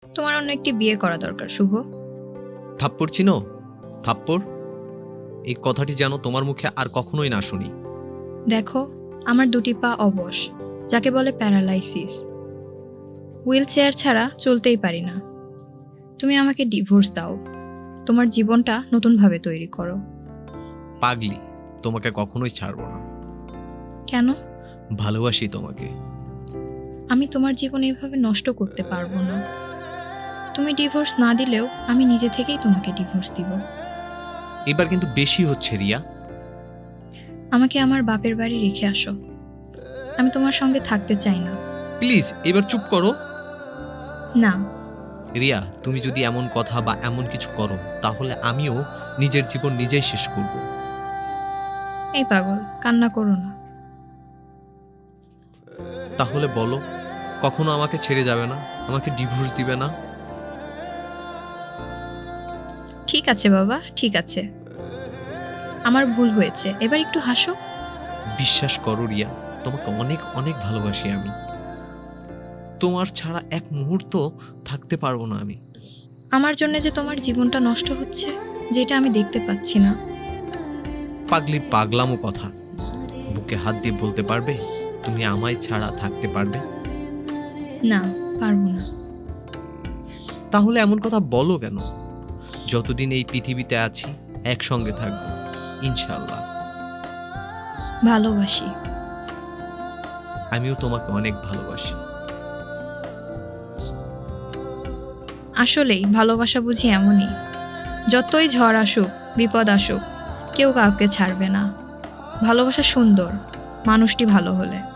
তোমার অন্য একটি বিয়ে করা দরকার শুভ। থাপ্পড় চিনো? থাপ্পড়, এই কথাটি যেন তোমার মুখে আর কখনোই না শুনি। দেখো, আমার দুটি পা অবশ, যাকে বলে প্যারালাইসিস। হুইল চেয়ার ছাড়া চলতেই পারি না। তুমি আমাকে ডিভোর্স দাও, তোমার জীবনটা নতুনভাবে তৈরি করো। পাগলি, তোমাকে কখনোই ছাড়বো না। কেন? ভালোবাসি তোমাকে। আমি তোমার জীবন এভাবে নষ্ট করতে পারবো না। তুমি ডিভোর্স না দিলেও আমি নিজে থেকেই তোমাকে ডিভোর্স দিব। এবার কিন্তু বেশি হচ্ছে রিয়া। আমাকে আমার বাপের বাড়ি রেখে আসো। আমি তোমার সঙ্গে থাকতে চাই না। প্লিজ এবার চুপ করো। না। রিয়া, তুমি যদি এমন কথা বা এমন কিছু করো তাহলে আমিও নিজের জীবন নিজেই শেষ করব। এই পাগল, কান্না করো না। তাহলে বলো, কখনো আমাকে ছেড়ে যাবে না? আমাকে ডিভোর্স দিবে না? ঠিক আছে বাবা, ঠিক আছে। আমার ভুল হয়েছে, এবার একটু হাসো। বিশ্বাস করো রিয়া, তোমাকে অনেক অনেক ভালোবাসি আমি। তোমার ছাড়া এক মুহূর্ত থাকতে পারবো না আমি। আমার জন্য যে তোমার জীবনটা নষ্ট হচ্ছে, যেটা আমি দেখতে পাচ্ছি না। পাগলি পাগলামো কথা। বুকে হাত দিয়ে বলতে পারবে তুমি আমায় ছাড়া থাকতে পারবে? না, পারবো না। তাহলে এমন কথা বলো কেন? যতদিন এই পৃথিবীতে আছি একসঙ্গে থাকবো ইনশাআল্লাহ। ভালোবাসি। আমিও তোমাকে অনেক ভালোবাসি। আসলেই ভালোবাসা বুঝি এমনই, যতই ঝড় আসুক, বিপদ আসুক, কেউ কাউকে ছাড়বে না। ভালোবাসা সুন্দর, মানুষটি ভালো হলে।